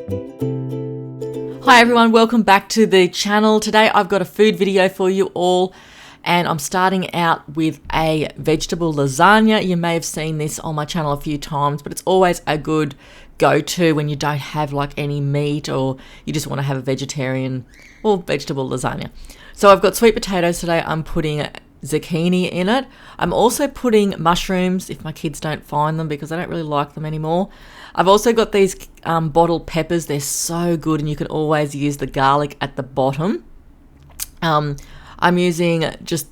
Hi everyone, welcome back to the channel. Today I've got a food video for you all, and I'm starting out with a vegetable lasagna. You may have seen this on my channel a few times, but it's always a good go-to when you don't have like any meat or you just want to have a vegetarian or vegetable lasagna. So I've got sweet potatoes today. I'm putting zucchini in it. I'm also putting mushrooms if my kids don't find them because I don't really like them anymore. I've also got these bottled peppers. They're so good, and you can always use the garlic at the bottom. I'm using just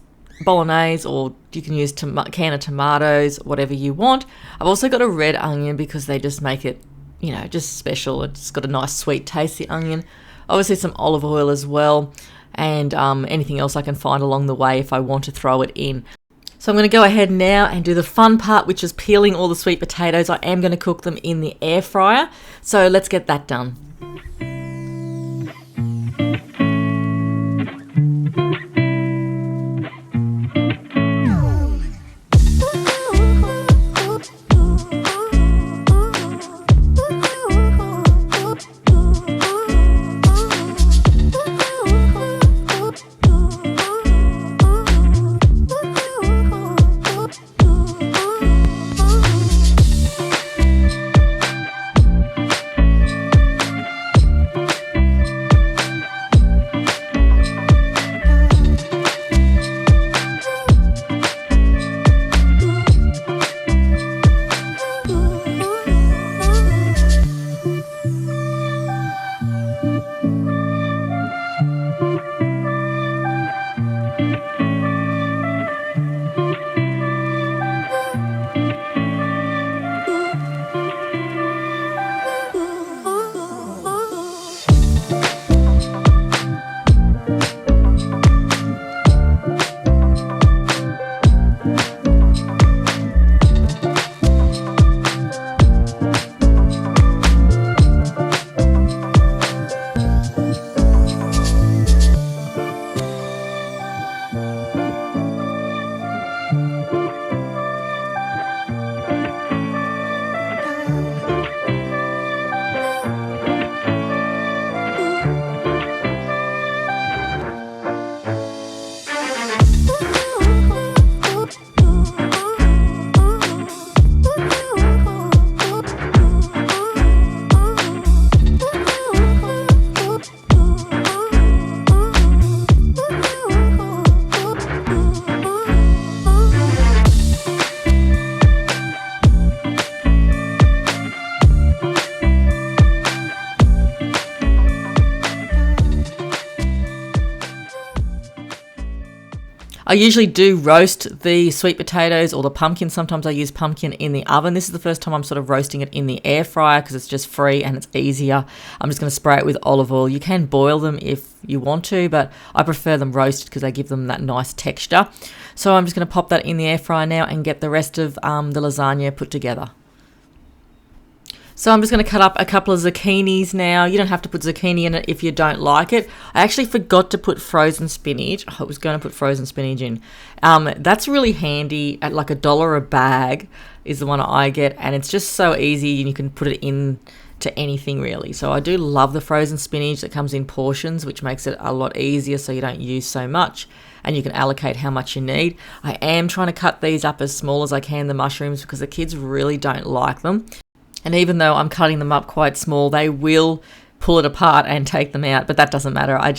bolognese, or you can use can of tomatoes, whatever you want. I've also got a red onion because they just make it, you know, just special. It's got a nice sweet taste, the onion. Obviously some olive oil as well, and anything else I can find along the way if I want to throw it in. So I'm going to go ahead now and do the fun part, which is peeling all the sweet potatoes. I am going to cook them in the air fryer. So let's get that done. I usually do roast the sweet potatoes or the pumpkin. Sometimes I use pumpkin in the oven. This is the first time I'm sort of roasting it in the air fryer because it's just free and it's easier. I'm just going to spray it with olive oil. You can boil them if you want to, but I prefer them roasted because they give them that nice texture. So I'm just going to pop that in the air fryer now and get the rest of the lasagna put together. So I'm just going to cut up a couple of zucchinis now. You don't have to put zucchini in it if you don't like it. I actually forgot to put frozen spinach. I was going to put frozen spinach in. That's really handy at like $1 a bag is the one I get. And it's just so easy and you can put it in to anything really. So I do love the frozen spinach that comes in portions, which makes it a lot easier so you don't use so much. And you can allocate how much you need. I am trying to cut these up as small as I can, the mushrooms, because the kids really don't like them. And even though I'm cutting them up quite small, they will pull it apart and take them out. But that doesn't matter. I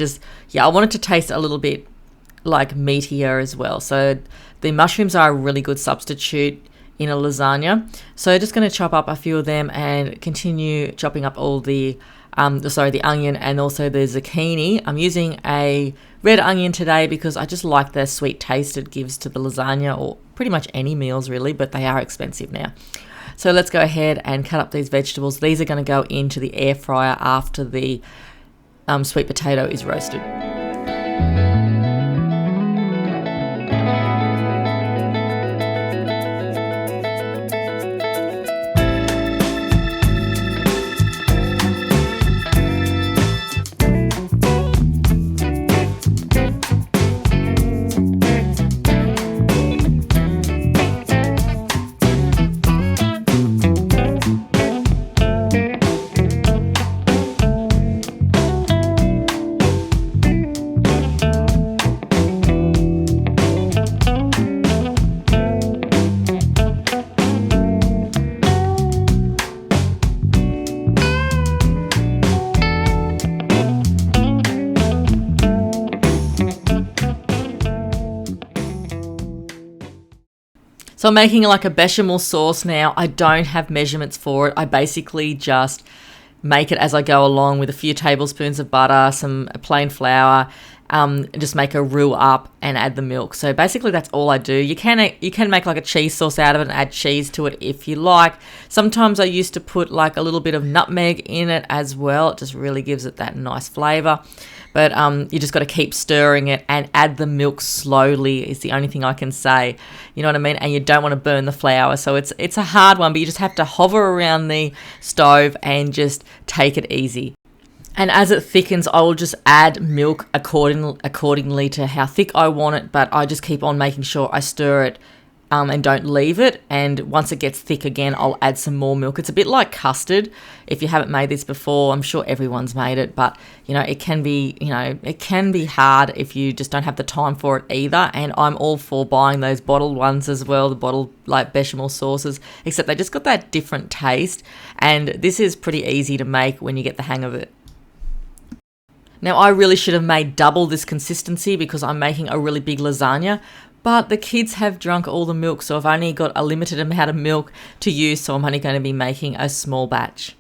want it to taste a little bit like meatier as well. So the mushrooms are a really good substitute in a lasagna. So just going to chop up a few of them and continue chopping up all the onion and also the zucchini. I'm using a red onion today because I just like the sweet taste it gives to the lasagna, or pretty much any meals really, but they are expensive now. So let's go ahead and cut up these vegetables. These are going to go into the air fryer after the sweet potato is roasted. So I'm making like a bechamel sauce now. I don't have measurements for it. I basically just make it as I go along with a few tablespoons of butter, some plain flour, just make a roux up and add the milk. So basically that's all I do. You can make like a cheese sauce out of it and add cheese to it if you like. Sometimes I used to put like a little bit of nutmeg in it as well. It just really gives it that nice flavor. But you just got to keep stirring it and add the milk slowly is the only thing I can say. You know what I mean? And you don't want to burn the flour. So it's a hard one, but you just have to hover around the stove and just take it easy. And as it thickens, I will just add milk accordingly to how thick I want it. But I just keep on making sure I stir it and don't leave it. And once it gets thick again, I'll add some more milk. It's a bit like custard. If you haven't made this before, I'm sure everyone's made it. But, it can be hard if you just don't have the time for it either. And I'm all for buying those bottled ones as well, the bottled like bechamel sauces, except they just got that different taste. And this is pretty easy to make when you get the hang of it. Now, I really should have made double this consistency because I'm making a really big lasagna, but the kids have drunk all the milk, so I've only got a limited amount of milk to use, so I'm only going to be making a small batch.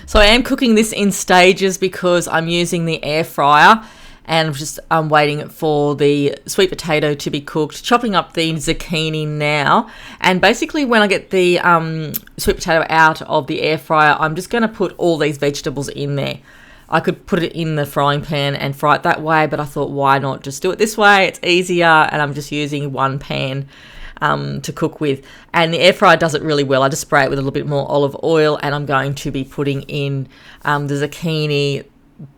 So I am cooking this in stages because I'm using the air fryer and I'm waiting for the sweet potato to be cooked, chopping up the zucchini now. And basically when I get the sweet potato out of the air fryer, I'm just going to put all these vegetables in there. I could put it in the frying pan and fry it that way, but I thought, why not just do it this way? It's easier, and I'm just using one pan to cook with. And the air fryer does it really well. I just spray it with a little bit more olive oil, and I'm going to be putting in the zucchini,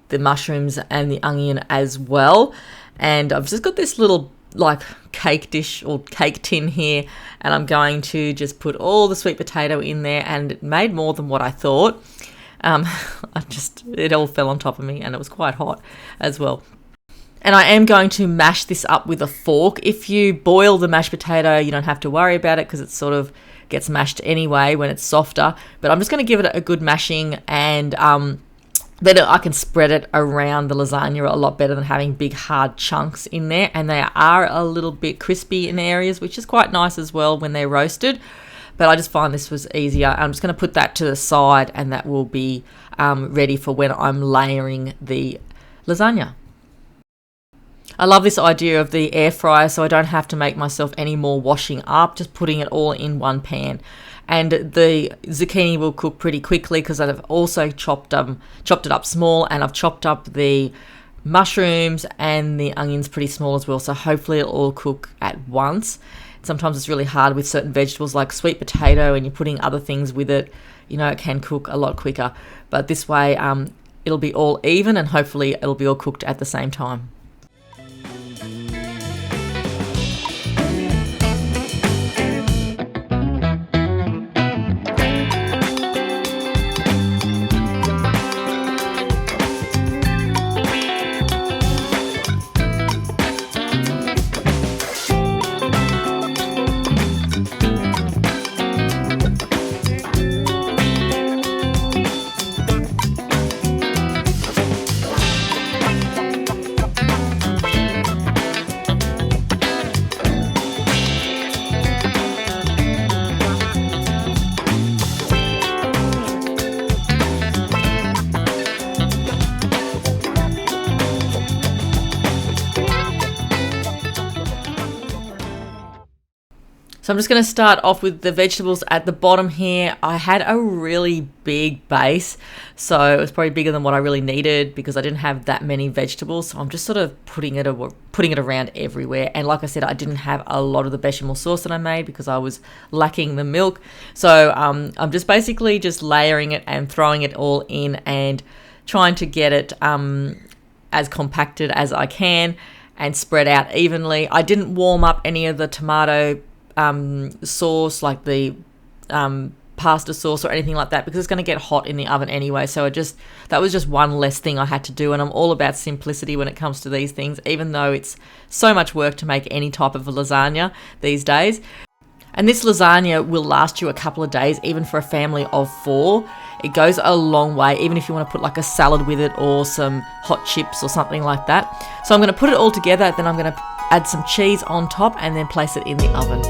the mushrooms, and the onion as well. And I've just got this little like cake dish or cake tin here, and I'm going to just put all the sweet potato in there, and it made more than what I thought. It all fell on top of me, and it was quite hot as well. And I am going to mash this up with a fork. If you boil the mashed potato, you don't have to worry about it because it sort of gets mashed anyway when it's softer. But I'm just going to give it a good mashing, and then I can spread it around the lasagna a lot better than having big hard chunks in there. And they are a little bit crispy in areas, which is quite nice as well when they're roasted. But I just find this was easier. I'm just going to put that to the side, and that will be ready for when I'm layering the lasagna. I love this idea of the air fryer, so I don't have to make myself any more washing up, just putting it all in one pan. And the zucchini will cook pretty quickly because I've also chopped it up small, and I've chopped up the mushrooms and the onions pretty small as well. So hopefully it'll all cook at once. Sometimes it's really hard with certain vegetables like sweet potato, and you're putting other things with it. It can cook a lot quicker. But this way, it'll be all even, and hopefully it'll be all cooked at the same time. So I'm just going to start off with the vegetables at the bottom here. I had a really big base, so it was probably bigger than what I really needed because I didn't have that many vegetables. So I'm just sort of putting it around everywhere. And like I said, I didn't have a lot of the bechamel sauce that I made because I was lacking the milk. So I'm just basically just layering it and throwing it all in and trying to get it as compacted as I can and spread out evenly. I didn't warm up any of the tomato sauce, like the pasta sauce or anything like that, because it's going to get hot in the oven anyway. So that was just one less thing I had to do, and I'm all about simplicity when it comes to these things, even though it's so much work to make any type of a lasagna these days. And this lasagna will last you a couple of days, even for a family of 4. It goes a long way, even if you want to put like a salad with it or some hot chips or something like that. So I'm going to put it all together, then I'm going to add some cheese on top and then place it in the oven.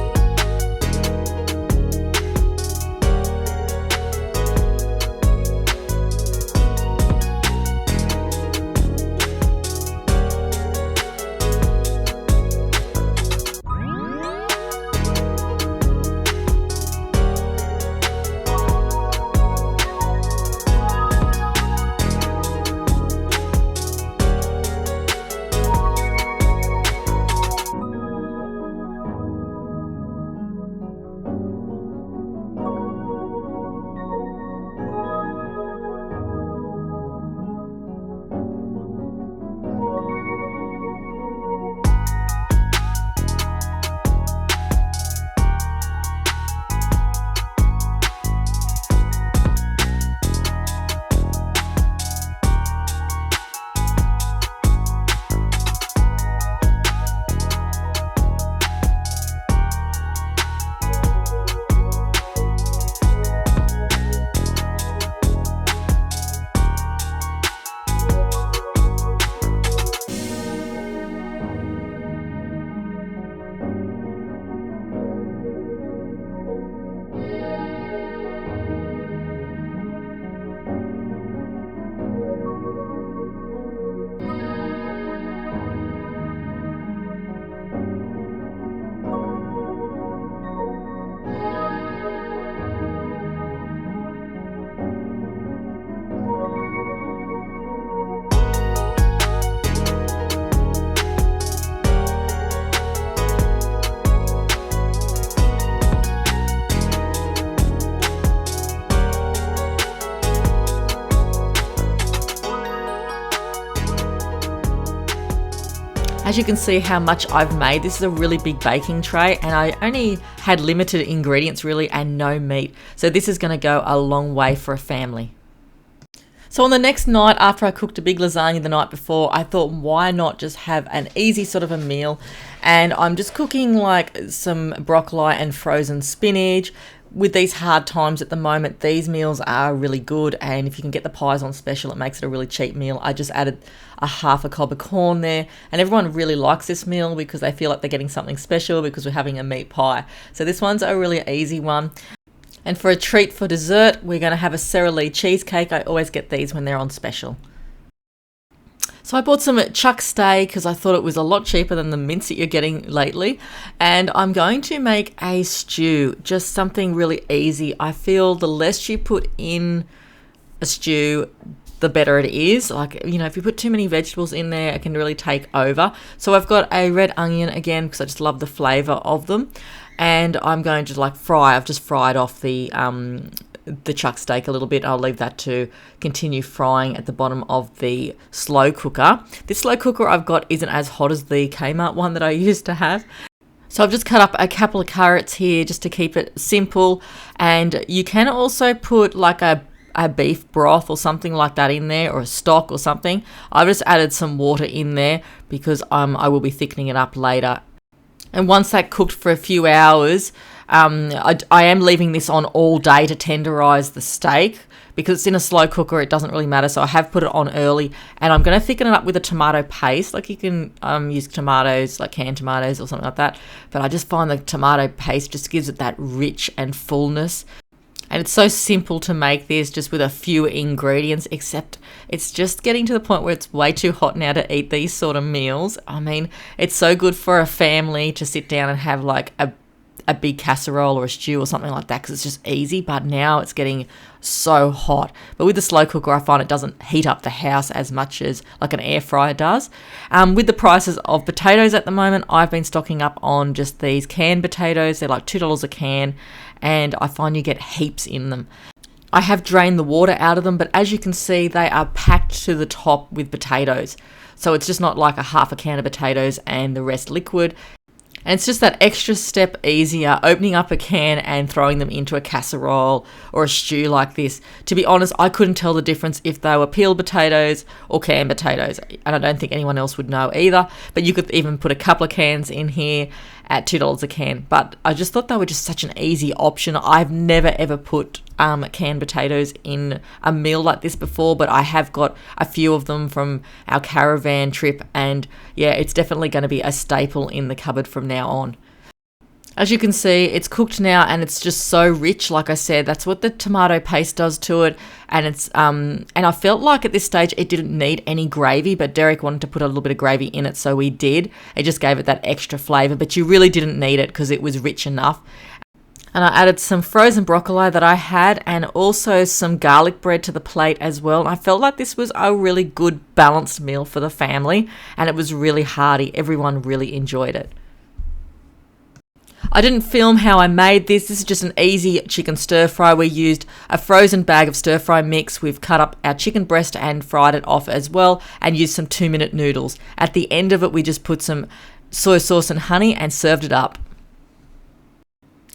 As you can see how much I've made, this is a really big baking tray, and I only had limited ingredients really and no meat. So this is going to go a long way for a family. So on the next night, after I cooked a big lasagna the night before, I thought, why not just have an easy sort of a meal? And I'm just cooking like some broccoli and frozen spinach. With these hard times at the moment, these meals are really good, and if you can get the pies on special, it makes it a really cheap meal. I just added a half a cob of corn there, and everyone really likes this meal because they feel like they're getting something special because we're having a meat pie. So this one's a really easy one. And for a treat for dessert, we're going to have a Sara Lee cheesecake. I always get these when they're on special. So I bought some chuck steak because I thought it was a lot cheaper than the mince that you're getting lately. And I'm going to make a stew, just something really easy. I feel the less you put in a stew, the better it is. Like, you know, if you put too many vegetables in there, it can really take over. So I've got a red onion again because I just love the flavour of them. And I'm going to I've just fried off the chuck steak a little bit. I'll leave that to continue frying at the bottom of the slow cooker. This slow cooker I've got isn't as hot as the Kmart one that I used to have. So I've just cut up a couple of carrots here just to keep it simple. And you can also put like a beef broth or something like that in there, or a stock or something. I've just added some water in there because I will be thickening it up later. And once that cooked for a few hours, I am leaving this on all day to tenderize the steak because it's in a slow cooker. It doesn't really matter. So I have put it on early, and I'm going to thicken it up with a tomato paste. Like you can use tomatoes, like canned tomatoes or something like that. But I just find the tomato paste just gives it that rich and fullness. And it's so simple to make this just with a few ingredients, except it's just getting to the point where it's way too hot now to eat these sort of meals. I mean, it's so good for a family to sit down and have like a a big casserole or a stew or something like that because it's just easy. But now it's getting so hot. But with the slow cooker, I find it doesn't heat up the house as much as like an air fryer does. With the prices of potatoes at the moment, I've been stocking up on just these canned potatoes. They're like $2 a can, and I find you get heaps in them. I have drained the water out of them, but as you can see, they are packed to the top with potatoes. So it's just not like a half a can of potatoes and the rest liquid. And it's just that extra step easier, opening up a can and throwing them into a casserole or a stew like this. To be honest, I couldn't tell the difference if they were peeled potatoes or canned potatoes. And I don't think anyone else would know either. But you could even put a couple of cans in here at $2 a can. But I just thought they were just such an easy option. I've never ever put canned potatoes in a meal like this before, but I have got a few of them from our caravan trip, and yeah, it's definitely going to be a staple in the cupboard from now on. As you can see, it's cooked now and it's just so rich. Like I said, that's what the tomato paste does to it. And it's and I felt like at this stage it didn't need any gravy, but Derek wanted to put a little bit of gravy in it, so we did. It just gave it that extra flavour, but you really didn't need it because it was rich enough. And I added some frozen broccoli that I had and also some garlic bread to the plate as well. And I felt like this was a really good balanced meal for the family, and it was really hearty. Everyone really enjoyed it. I didn't film how I made this. This is just an easy chicken stir fry. We used a frozen bag of stir fry mix. We've cut up our chicken breast and fried it off as well, and used some 2-minute noodles. At the end of it, we just put some soy sauce and honey and served it up.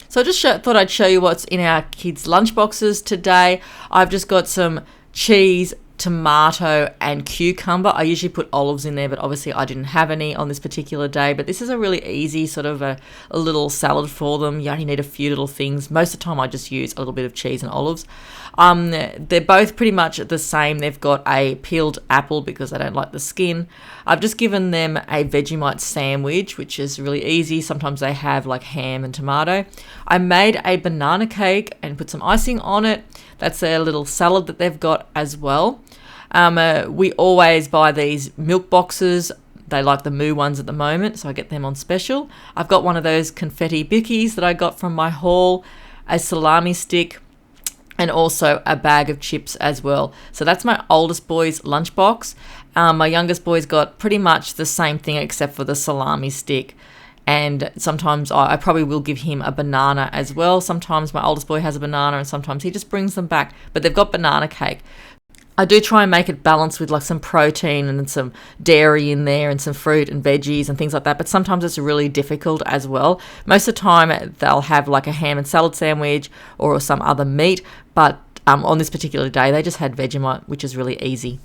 So I just thought I'd show you what's in our kids' lunchboxes today. I've just got some cheese, tomato and cucumber. I usually put olives in there, but obviously I didn't have any on this particular day. But this is a really easy sort of a little salad for them. You only need a few little things. Most of the time I just use a little bit of cheese and olives. They're both pretty much the same. They've got a peeled apple because I don't like the skin. I've just given them a Vegemite sandwich, which is really easy. Sometimes they have like ham and tomato. I made a banana cake and put some icing on it. That's their little salad that they've got as well. We always buy these milk boxes. They like the Moo ones at the moment, so I get them on special. I've got one of those confetti bickies that I got from my haul, a salami stick, and also a bag of chips as well. So that's my oldest boy's lunchbox. My youngest boy's got pretty much the same thing except for the salami stick. And sometimes I probably will give him a banana as well. Sometimes my oldest boy has a banana and sometimes he just brings them back. But they've got banana cake. I do try and make it balanced with like some protein and some dairy in there and some fruit and veggies and things like that. But sometimes it's really difficult as well. Most of the time they'll have like a ham and salad sandwich or some other meat. But on this particular day, they just had Vegemite, which is really easy.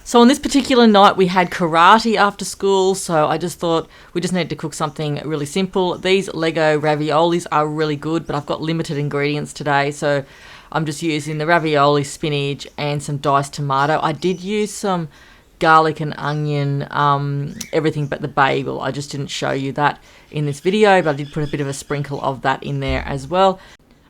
So on this particular night, we had karate after school, so I just thought we just needed to cook something really simple. These Lego raviolis are really good, but I've got limited ingredients today, so I'm just using the ravioli, spinach, and some diced tomato. I did use some garlic and onion, everything but the bagel. I just didn't show you that in this video, but I did put a bit of a sprinkle of that in there as well.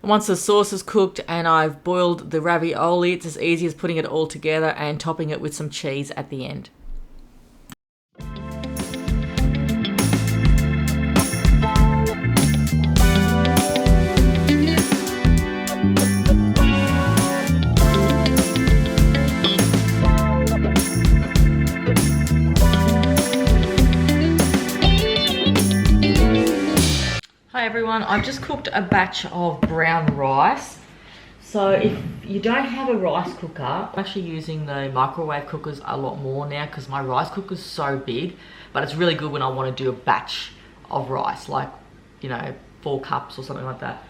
Once the sauce is cooked and I've boiled the ravioli, it's as easy as putting it all together and topping it with some cheese at the end. Hi everyone, I've just cooked a batch of brown rice. So if you don't have a rice cooker, I'm actually using the microwave cookers a lot more now because my rice cooker's so big, but it's really good when I want to do a batch of rice, like, you know, 4 cups or something like that.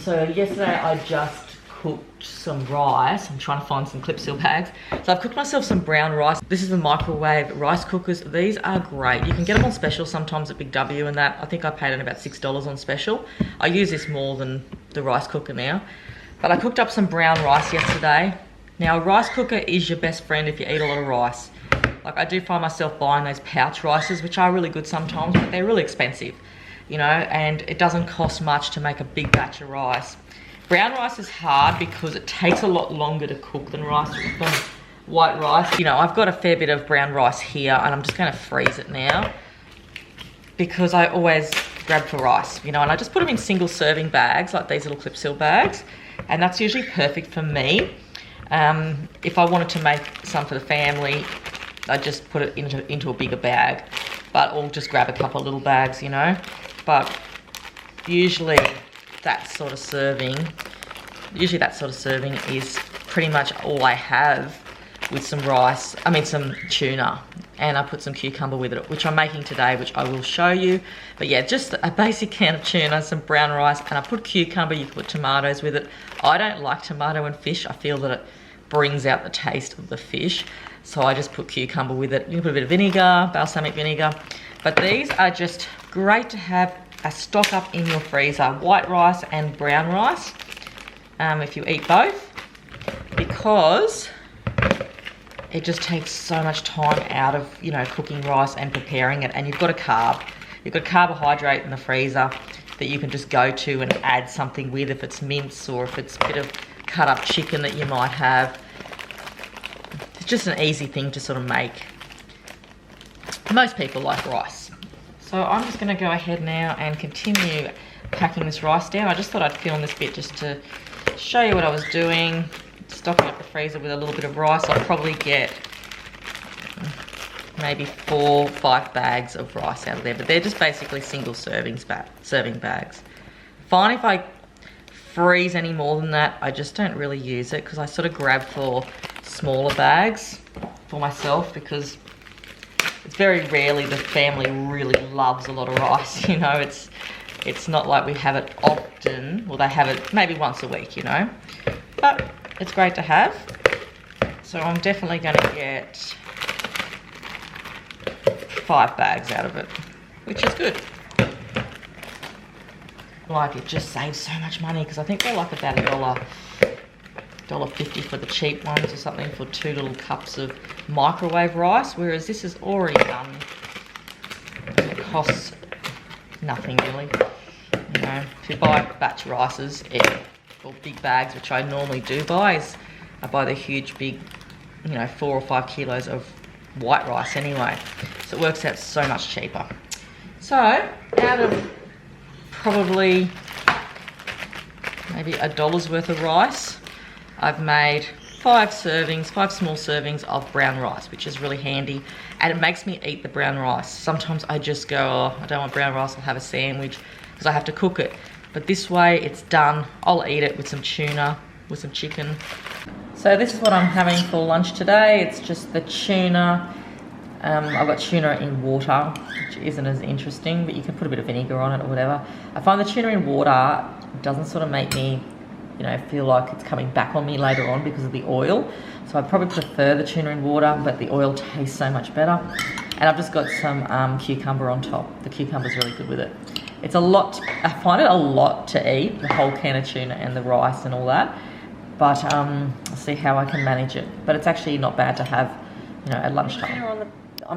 So yesterday I just cooked some rice. I'm trying to find some clip seal bags. So I've cooked myself some brown rice. This is the microwave rice cookers. These are great. You can get them on special sometimes at Big W and that. I think I paid about $6 on special. I use this more than the rice cooker now. But I cooked up some brown rice yesterday. Now a rice cooker is your best friend if you eat a lot of rice. Like I do find myself buying those pouch rices, which are really good sometimes, but they're really expensive, you know, and it doesn't cost much to make a big batch of rice. Brown rice is hard because it takes a lot longer to cook than white rice. You know, I've got a fair bit of brown rice here and I'm just going to freeze it now because I always grab for rice, you know, and I just put them in single serving bags, like these little clip seal bags, and that's usually perfect for me. If I wanted to make some for the family, I just put it into a bigger bag, but I'll just grab a couple of little bags, you know. But usually that sort of serving is pretty much all I have with some rice, some tuna, and I put some cucumber with it, which I'm making today, which I will show you. But yeah, just a basic can of tuna, some brown rice, and I put cucumber. You can put tomatoes with it. I don't like tomato and fish. I feel that it brings out the taste of the fish, so I just put cucumber with it. You can put a bit of vinegar, balsamic vinegar, but these are just great to have a stock up in your freezer. White rice and brown rice, if you eat both, because it just takes so much time out of, you know, cooking rice and preparing it, and you've got a carbohydrate in the freezer that you can just go to and add something with, if it's mince or if it's a bit of cut up chicken that you might have. It's just an easy thing to sort of make. Most people like rice. So I'm just going to go ahead now and continue packing this rice down. I just thought I'd film this bit just to show you what I was doing. Stocking up the freezer with a little bit of rice. I'll probably get maybe 4 or 5 bags of rice out of there, but they're just basically single serving bags. Fine if I freeze any more than that, I just don't really use it, because I sort of grab for smaller bags for myself, because it's very rarely the family really loves a lot of rice, you know. It's not like we have it often. Well, they have it maybe once a week, you know, but it's great to have. So I'm definitely going to get 5 bags out of it, which is good. Like, it just saves so much money, because I think they're like about $1.50 for the cheap ones, or something, for 2 little cups of microwave rice, whereas this is already done. It costs nothing really. You know, if you buy batch rices, or big bags, which I normally do buy, I buy the huge big, you know, 4 or 5 kilos of white rice anyway, so it works out so much cheaper. So out of probably maybe $1 worth of rice, I've made 5 small servings of brown rice, which is really handy, and it makes me eat the brown rice. Sometimes I just go, oh, I don't want brown rice, I'll have a sandwich, because I have to cook it. But this way it's done. I'll eat it with some tuna, with some chicken. So this is what I'm having for lunch today. It's just the tuna. I've got tuna in water, which isn't as interesting, but you can put a bit of vinegar on it or whatever. I find the tuna in water doesn't sort of make me, you know, feel like it's coming back on me later on because of the oil. So I probably prefer the tuna in water, but the oil tastes so much better. And I've just got some cucumber on top. The cucumber's really good with it. It's a lot, I find it a lot to eat, the whole can of tuna and the rice and all that. But I'll see how I can manage it. But it's actually not bad to have, you know, at lunchtime.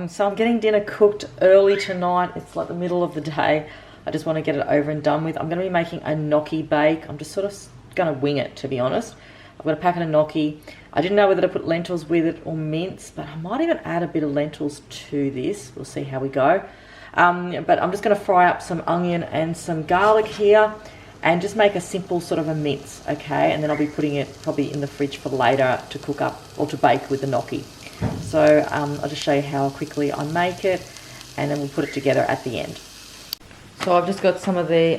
So I'm getting dinner cooked early tonight. It's like the middle of the day. I just want to get it over and done with. I'm going to be making a gnocchi bake. I'm just sort of going to wing it, to be honest. I've got a packet of gnocchi. I didn't know whether to put lentils with it or mince, but I might even add a bit of lentils to this. We'll see how we go. But I'm just going to fry up some onion and some garlic here and just make a simple sort of a mince, okay? And then I'll be putting it probably in the fridge for later to cook up or to bake with the gnocchi. So I'll just show you how quickly I make it, and then we'll put it together at the end. So I've just got some of the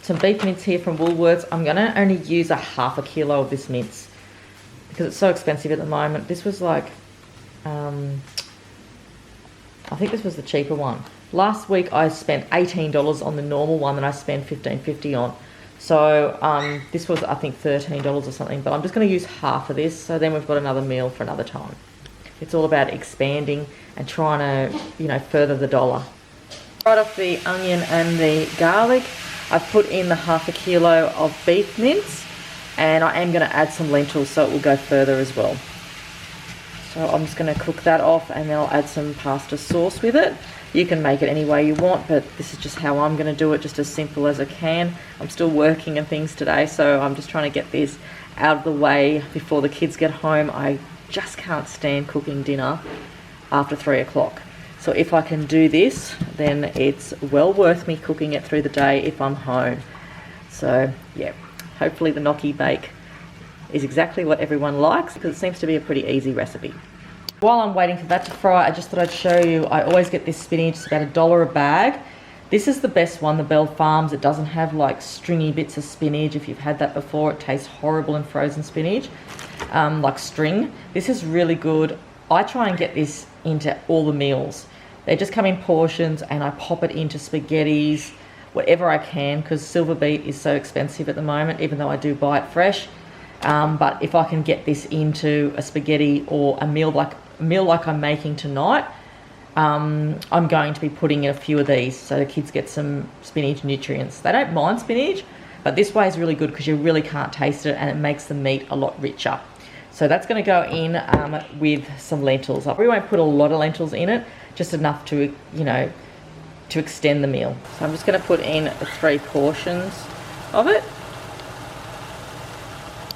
some beef mince here from Woolworths. I'm going to only use ½ kilo of this mince because it's so expensive at the moment. This was like, I think this was the cheaper one. Last week I spent $18 on the normal one, and I spent $15.50 on. So this was, I think, $13 or something, but I'm just going to use half of this, so then we've got another meal for another time. It's all about expanding and trying to, you know, further the dollar. Right off the onion and the garlic, I've put in the ½ kilo of beef mince, and I am going to add some lentils so it will go further as well. So I'm just going to cook that off, and then I'll add some pasta sauce with it. You can make it any way you want, but this is just how I'm going to do it, just as simple as I can. I'm still working and things today, so I'm just trying to get this out of the way before the kids get home. I just can't stand cooking dinner after 3 o'clock. So if I can do this, then it's well worth me cooking it through the day if I'm home. So yeah, hopefully the gnocchi bake is exactly what everyone likes, because it seems to be a pretty easy recipe. While I'm waiting for that to fry, I just thought I'd show you, I always get this spinach. It's about $1 a bag. This is the best one, the Bell Farms. It doesn't have like stringy bits of spinach. If you've had that before, it tastes horrible in frozen spinach, like string. This is really good. I try and get this into all the meals. They just come in portions, and I pop it into spaghettis, whatever I can, because silver beet is so expensive at the moment, even though I do buy it fresh. But if I can get this into a spaghetti or a meal like I'm making tonight, I'm going to be putting in a few of these so the kids get some spinach nutrients. They don't mind spinach, but this way is really good because you really can't taste it, and it makes the meat a lot richer. So that's going to go in with some lentils. I probably won't put a lot of lentils in it, just enough to, you know, to extend the meal. So I'm just going to put in 3 portions of it.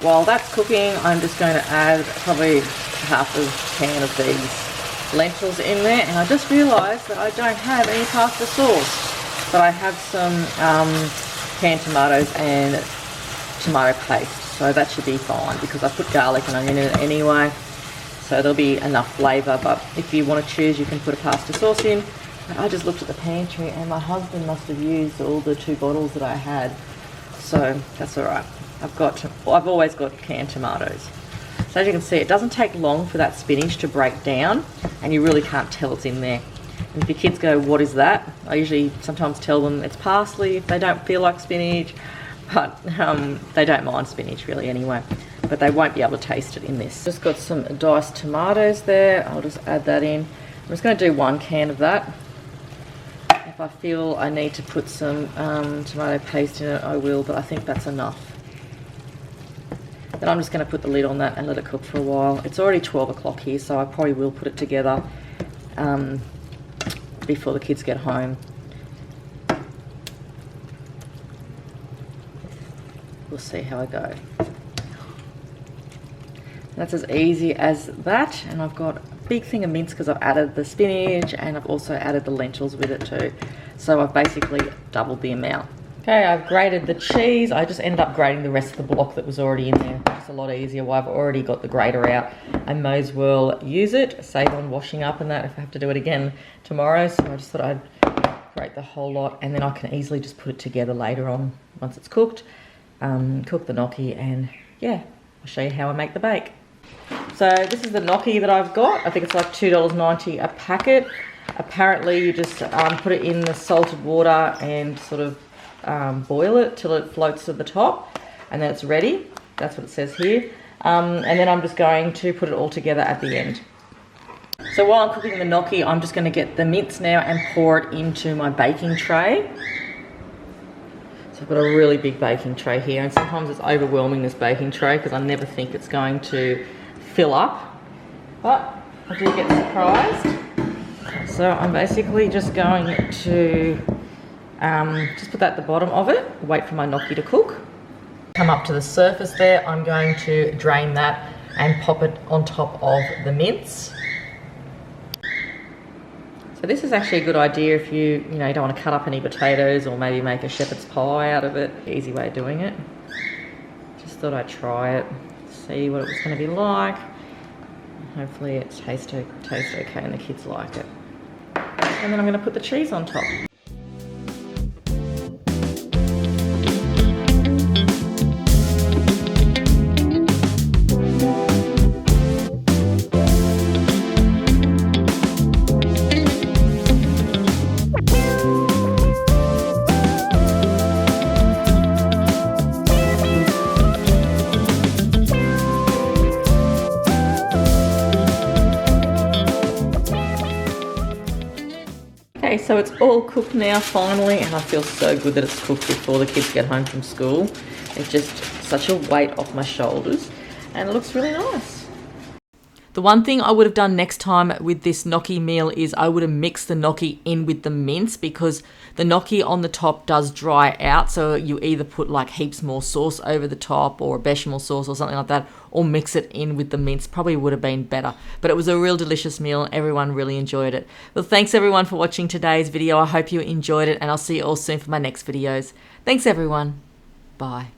While that's cooking, I'm just going to add probably half a can of these lentils in there, and I just realised that I don't have any pasta sauce, but I have some canned tomatoes and tomato paste, so that should be fine because I put garlic and onion in it anyway, so there'll be enough flavour. But if you want to choose, you can put a pasta sauce in. But I just looked at the pantry, and my husband must have used all the 2 bottles that I had, so that's all right. I've always got canned tomatoes. So as you can see, it doesn't take long for that spinach to break down, and you really can't tell it's in there. And if your kids go, what is that? I usually sometimes tell them it's parsley if they don't feel like spinach, but they don't mind spinach really anyway. But they won't be able to taste it in this. Just got some diced tomatoes there. I'll just add that in. I'm just going to do 1 can of that. If I feel I need to put some tomato paste in it, I will, but I think that's enough. Then I'm just going to put the lid on that and let it cook for a while. It's already 12 o'clock here, so I probably will put it together before the kids get home. We'll see how I go. That's as easy as that, and I've got a big thing of mince because I've added the spinach and I've also added the lentils with it too. So I've basically doubled the amount. Okay, I've grated the cheese. I just ended up grating the rest of the block that was already in there. It's a lot easier. Well, I've already got the grater out. I may as well use it, save on washing up and that if I have to do it again tomorrow. So I just thought I'd grate the whole lot, and then I can easily just put it together later on once it's cooked. Cook the gnocchi, and yeah, I'll show you how I make the bake. So this is the gnocchi that I've got. I think it's like $2.90 a packet. Apparently you just put it in the salted water and sort of boil it till it floats to the top, and then it's ready. That's what it says here. And then I'm just going to put it all together at the end. So while I'm cooking the gnocchi, I'm just going to get the mince now and pour it into my baking tray. So I've got a really big baking tray here, and sometimes it's overwhelming, this baking tray, because I never think it's going to fill up, but I do get surprised. So I'm basically just going to just put that at the bottom of it, wait for my gnocchi to cook. Come up to the surface there, I'm going to drain that and pop it on top of the mince. So this is actually a good idea if you don't want to cut up any potatoes, or maybe make a shepherd's pie out of it. Easy way of doing it. Just thought I'd try it, see what it was going to be like. Hopefully it tastes okay and the kids like it. And then I'm going to put the cheese on top. So it's all cooked now finally, and I feel so good that it's cooked before the kids get home from school. It's just such a weight off my shoulders, and it looks really nice. The one thing I would have done next time with this gnocchi meal is I would have mixed the gnocchi in with the mince, because the gnocchi on the top does dry out. So you either put like heaps more sauce over the top or a bechamel sauce or something like that, or mix it in with the mince. Probably would have been better. But it was a real delicious meal. Everyone really enjoyed it. Well, thanks everyone for watching today's video. I hope you enjoyed it, and I'll see you all soon for my next videos. Thanks everyone. Bye.